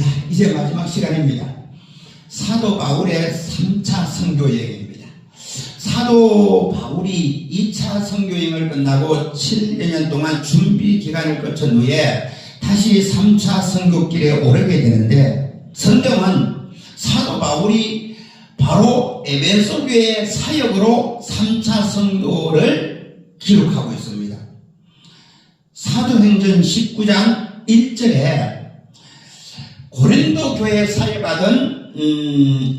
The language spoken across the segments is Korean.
할렐루야. 이제 마지막 시간입니다. 사도 바울의 3차 선교 여행입니다. 사도 바울이 2차 선교 여행을 끝나고 7년 동안 준비 기간을 거친 후에 다시 3차 선교길에 오르게 되는데, 성경은 사도 바울이 바로 에베소 교회 사역으로 3차 선교를 기록하고 있습니다. 사도행전 19장 1절에 고린도 교회에 사역하던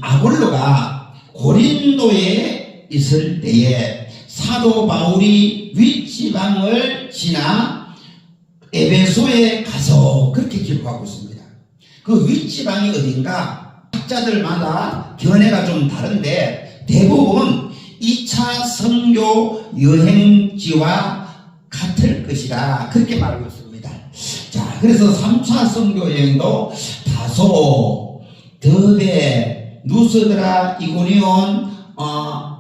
아볼로가 고린도에 있을 때에 사도 바울이 윗지방을 지나 에베소에 가서, 그렇게 기록하고 있습니다. 그 윗지방이 어딘가 학자들마다 견해가 좀 다른데 대부분 2차 선교 여행지와 같을 것이다, 그렇게 말하고 있습니다. 자, 그래서 3차 선교 여행도 다소, 더베, 누스드라, 이고니온,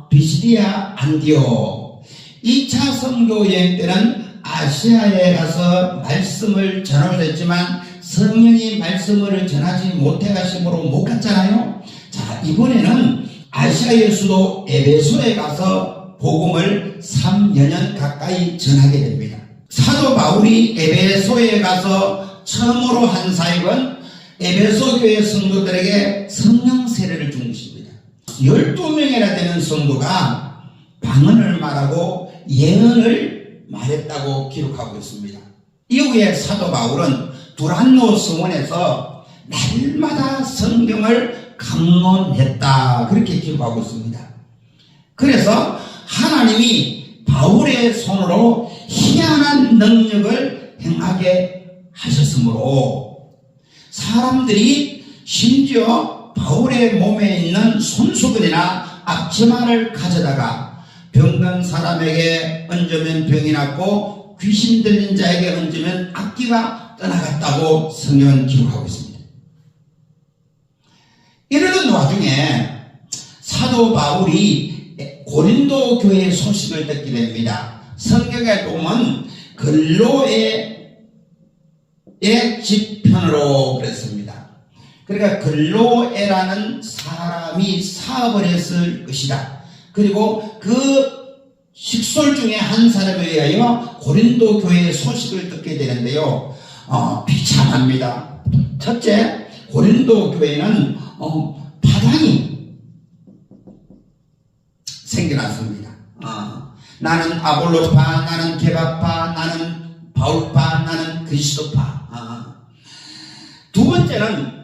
비시디아, 안디오. 2차 선교 여행 때는 아시아에 가서 말씀을 전하셨지만 성령이 말씀을 전하지 못해 가심으로 못 갔잖아요. 자, 이번에는 아시아의 수도 에베소에 가서 복음을 3년 가까이 전하게 됩니다. 사도 바울이 에베소에 가서 처음으로 한 사역은 에베소 교회 성도들에게 성령 세례를 준 것입니다. 12명이나 되는 성도가 방언을 말하고 예언을 말했다고 기록하고 있습니다. 이후에 사도 바울은 두란노 성원에서 날마다 성경을 강론했다, 그렇게 기록하고 있습니다. 그래서 하나님이 바울의 손으로 희한한 능력을 행하게 하셨으므로 사람들이 심지어 바울의 몸에 있는 손수건이나 앞치마를 가져다가 병든 사람에게 얹으면 병이 낫고 귀신 들린 자에게 얹으면 악기가 떠나갔다고 성경은 기록하고 있습니다. 이러던 와중에 사도 바울이 고린도 교회의 소식을 듣게 됩니다. 성경에 보면 근로의 집편으로 그랬습니다. 그러니까 근로에라는 사람이 사업을 했을 것이다. 그리고 그 식솔 중에 한 사람에 의하여 고린도 교회의 소식을 듣게 되는데요. 비참합니다. 첫째, 고린도 교회는 파당이 생겨났습니다. 나는 아볼로파, 나는 게바파, 나는 바울파, 나는 그리스도파. 두 번째는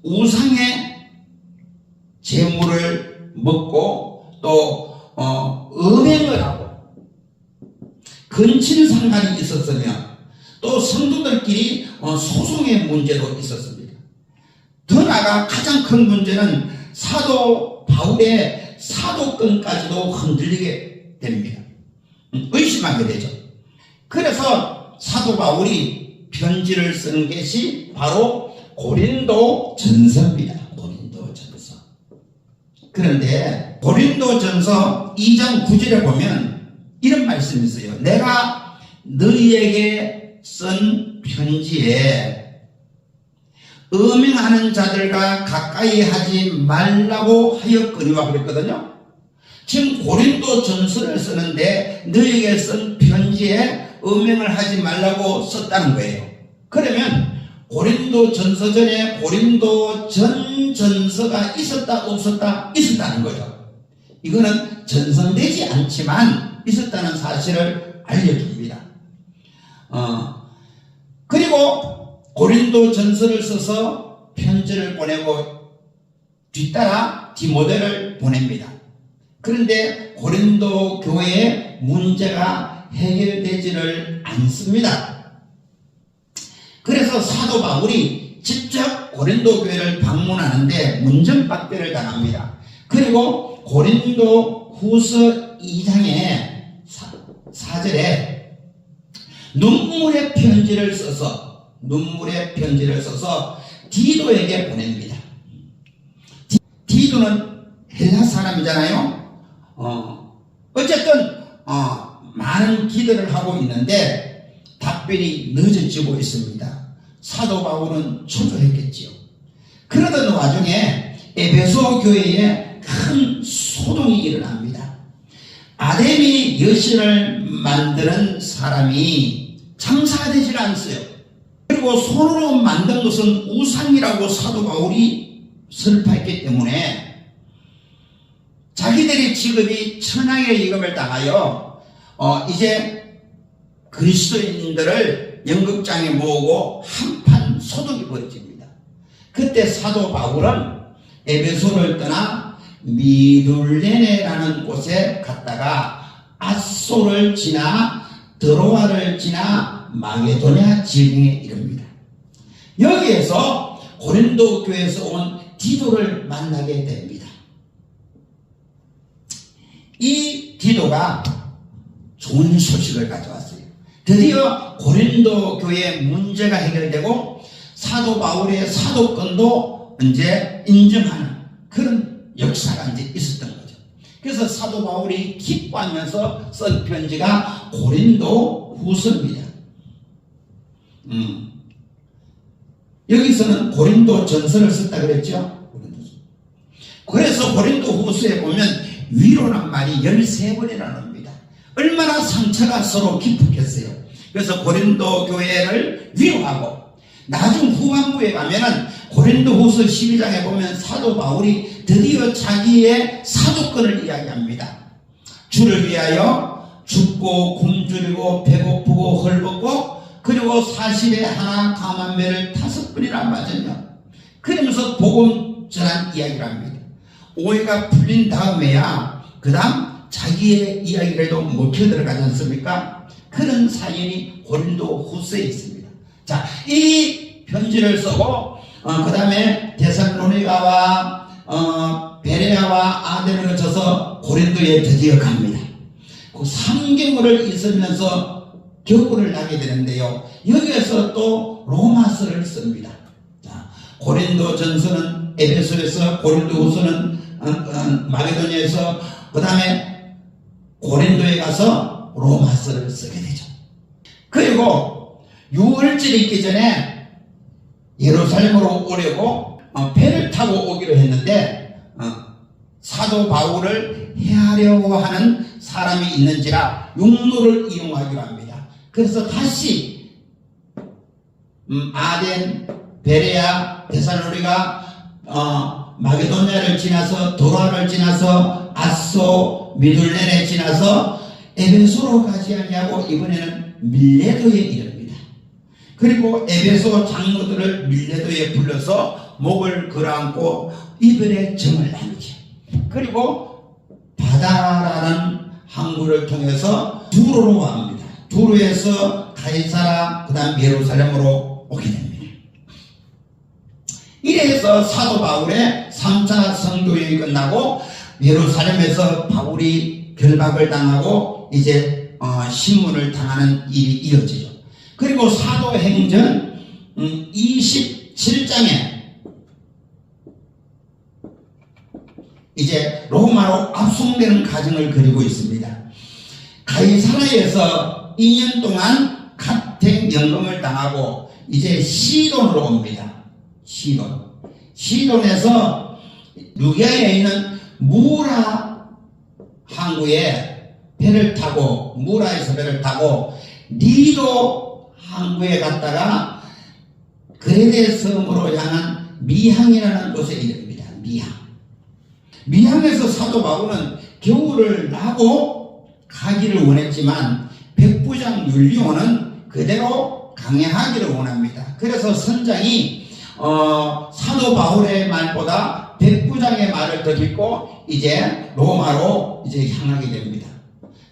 우상의 재물을 먹고 또 음행을 하고 근친 상관이 있었으며 또 성도들끼리 소송의 문제도 있었습니다. 더 나아가 가장 큰 문제는 사도 바울의 사도권까지도 흔들리게 됩니다. 의심하게 되죠. 그래서 사도 바울이 편지를 쓰는 것이 바로 고린도 전서입니다. 고린도 전서. 그런데 고린도 전서 2장 9절에 보면 이런 말씀이 있어요. 내가 너희에게 쓴 편지에 음행하는 자들과 가까이 하지 말라고 하였거니와 그랬거든요. 지금 고린도 전서를 쓰는데 너희에게 쓴 편지에 음행을 하지 말라고 썼다는 거예요. 그러면 고린도 전서 전에 고린도 전 전서가 있었다 없었다? 있었다는 거죠. 이거는 전성되지 않지만 있었다는 사실을 알려줍니다. 그리고 고린도 전서를 써서 편지를 보내고 뒤따라 디모데를 보냅니다. 그런데 고린도 교회의 문제가 해결되지를 않습니다. 그래서 사도 바울이 직접 고린도 교회를 방문하는데 문전박대를 당합니다. 그리고 고린도 후서 2장의 4절에 눈물의 편지를 써서 디도에게 보냅니다. 디도는 헬라 사람이잖아요. 어쨌든 많은 기도를 하고 있는데 답변이 늦어지고 있습니다. 사도 바울은 초조했겠지요. 그러던 와중에 에베소 교회에 큰 소동이 일어납니다. 아데미 여신을 만드는 사람이 장사가 되질 않았어요. 그리고 손으로 만든 것은 우상이라고 사도 바울이 설파했기 때문에 자기들의 직업이 천황의 위급을 당하여 이제 그리스도인들을 연극장에 모으고 한판 소동이 벌어집니다. 그때 사도 바울은 에베소를 떠나 미둘레네라는 곳에 갔다가 아소를 지나 드로아를 지나 마게도냐 지경에 이릅니다. 여기에서 고린도 교회에서 온 디도를 만나게 됩니다. 이 디도가 좋은 소식을 가져왔어요. 드디어 고린도 교회의 문제가 해결되고 사도 바울의 사도권도 이제 인정하는 그런 역사가 이제 있었던 거죠. 그래서 사도 바울이 기뻐하면서 쓴 편지가 고린도 후서입니다. 여기서는 고린도 전서를 썼다 그랬죠. 그래서 고린도 후서에 보면 위로란 말이 13번이나 나옵니다. 얼마나 상처가 서로 깊었겠어요. 그래서 고린도 교회를 위로하고 나중 후반부에 가면은 고린도 후서 12장에 보면 사도 바울이 드디어 자기의 사도권을 이야기합니다. 주를 위하여 죽고 굶주리고 배고프고 헐벗고 그리고 40에 하나 감한 배를 5번이나 맞았냐. 그러면서 복음 전한 이야기를 합니다. 오해가 풀린 다음에야 그 다음 자기의 이야기를도 먹혀 들어가지 않습니까? 그런 사연이 고린도 후서에 있습니다. 자, 이 편지를 쓰고 그 다음에 데살로니가와 베레아와 아덴을 거쳐서 고린도에 드디어 갑니다. 그 3개월을 있으면서 겨울을 나게 되는데요. 여기에서 또 로마서를 씁니다. 자, 고린도 전서는 에베소에서, 고린도 후서는 마게도니아에서, 그 다음에 고린도에 가서 로마서를 쓰게 되죠. 그리고 6월절이 있기 전에 예루살렘으로 오려고 배를 타고 오기로 했는데 사도 바울을 해하려고 하는 사람이 있는지라 육로를 이용하기로 합니다. 그래서 다시 아덴, 베레아, 데살로니가, 마게도냐를 지나서 도라를 지나서 아소, 미둘레네 지나서 에베소로 가지 않냐고 이번에는 밀레도에 이릅니다. 그리고 에베소 장로들을 밀레도에 불러서 목을 걸어안고 이별의 정을 나누죠. 그리고 바다라는 항구를 통해서 두로로 갑니다. 두로에서 가이사라, 그 다음 예루살렘으로 오게 됩니다. 이래서 사도 바울의 3차 선교여행이 끝나고 예루살렘에서 바울이 결박을 당하고 이제 신문을 당하는 일이 이어지죠. 그리고 사도행전 27장에 이제 로마로 압송되는 과정을 그리고 있습니다. 가이사라에서 2년 동안 가택연금을 당하고 이제 시돈으로 옵니다. 시돈에서 루기아에 있는 무라 항구에 배를 타고, 무라에서 배를 타고 리도 항구에 갔다가 그레데 섬으로 향한 미항이라는 곳에 이릅니다. 미항에서 사도 바울은 겨울을 나고 가기를 원했지만 백부장 율리오는 그대로 강행하기를 원합니다. 그래서 선장이 사도 바울의 말보다 백부장의 말을 더 듣고 이제 로마로 이제 향하게 됩니다.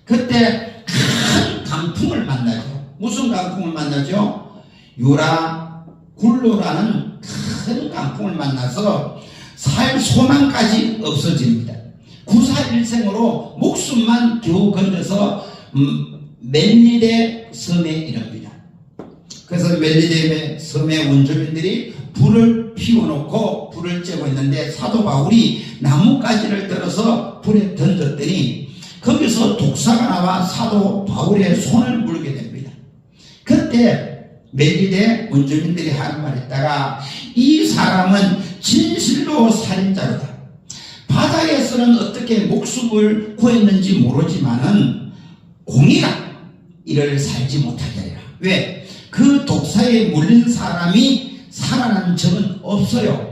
그때 큰 강풍을 만나죠. 무슨 강풍을 만나죠? 유라굴로라는 큰 강풍을 만나서 살 소망까지 없어집니다. 구사일생으로 목숨만 겨우 건져서 멜리데 섬에 이릅니다. 그래서 멜리데 섬의 원주민들이 불을 피워놓고 불을 쬐고 있는데 사도 바울이 나뭇가지를 들어서 불에 던졌더니 거기서 독사가 나와 사도 바울의 손을 물게 됩니다. 그때 멜리데 원주민들이 하는 말이 있다가 이 사람은 진실로 살인자로다. 바다에서는 어떻게 목숨을 구했는지 모르지만은 공의가 이를 살지 못하게 하리라. 왜? 그 독사에 물린 사람이 살아난 적은 없어요.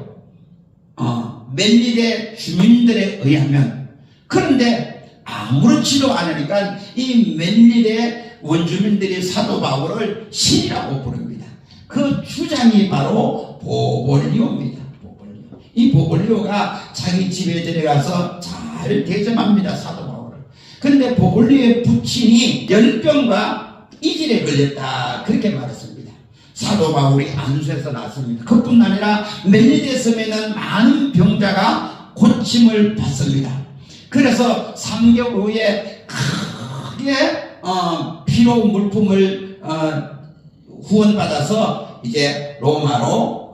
멜리데 주민들에 의하면. 그런데 아무렇지도 않으니까 이 멜리데 원주민들이 사도 바울을 신이라고 부릅니다. 그 주장이 바로 보볼리오입니다. 이 보볼리오가 자기 집에 데려가서 잘 대접합니다, 사도 바울을. 그런데 보볼리오의 부친이 열병과 이질에 걸렸다, 그렇게 말했습니다. 사도 바울이 안수해서 났습니다. 그뿐 아니라 멜리데 섬에는 많은 병자가 고침을 받습니다. 그래서 3개월 후에 크게 피로 물품을 후원받아서 이제 로마로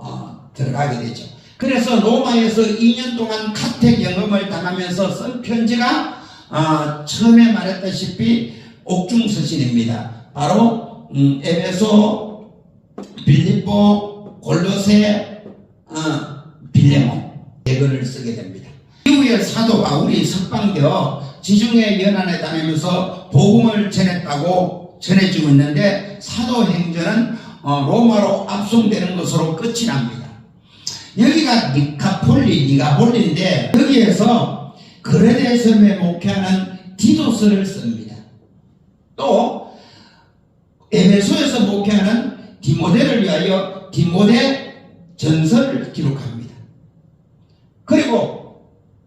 들어가게 되죠. 그래서 로마에서 2년 동안 카텍 영험을 당하면서 쓴 편지가 처음에 말했다시피 옥중서신입니다. 바로 에베소, 빌립보, 골로새, 빌레몬 4권을 쓰게 됩니다. 이후에 사도 바울이 석방되어 지중해 연안에 다니면서 복음을 전했다고 전해지고 있는데 사도행전은 로마로 압송되는 것으로 끝이 납니다. 여기가 니가폴리인데 여기에서 그레데 섬에 목회하는 디도스를 씁니다. 또 에베소에서 목회하는 디모데를 위하여 디모데 전서를 기록합니다. 그리고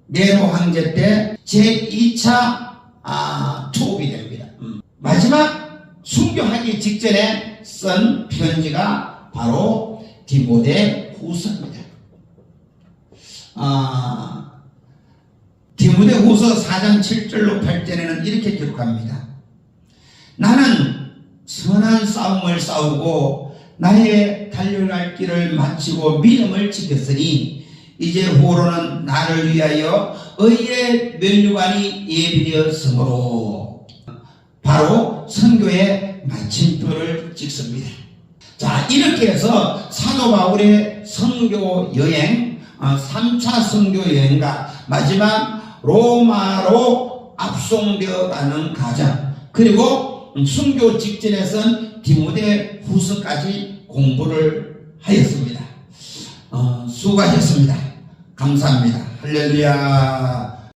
네로 황제 때 제2차 투옥이 됩니다. 마지막 순교하기 직전에 쓴 편지가 바로 디모데 후서입니다. 디모데 후서 4장 7절로 8절에는 이렇게 기록합니다. 나는 선한 싸움을 싸우고 나의 달려갈 길을 마치고 믿음을 지켰으니 이제 후로는 나를 위하여 의의 면류관이 예비되었으므로 바로 선교의 마침표를 찍습니다. 자, 이렇게 해서 사도 바울의 선교 여행, 3차 선교 여행과 마지막 로마로 압송되어 가는 과정, 그리고 순교 직전에 쓴 디모데 후서까지 공부를 하였습니다. 수고하셨습니다. 감사합니다. 할렐루야.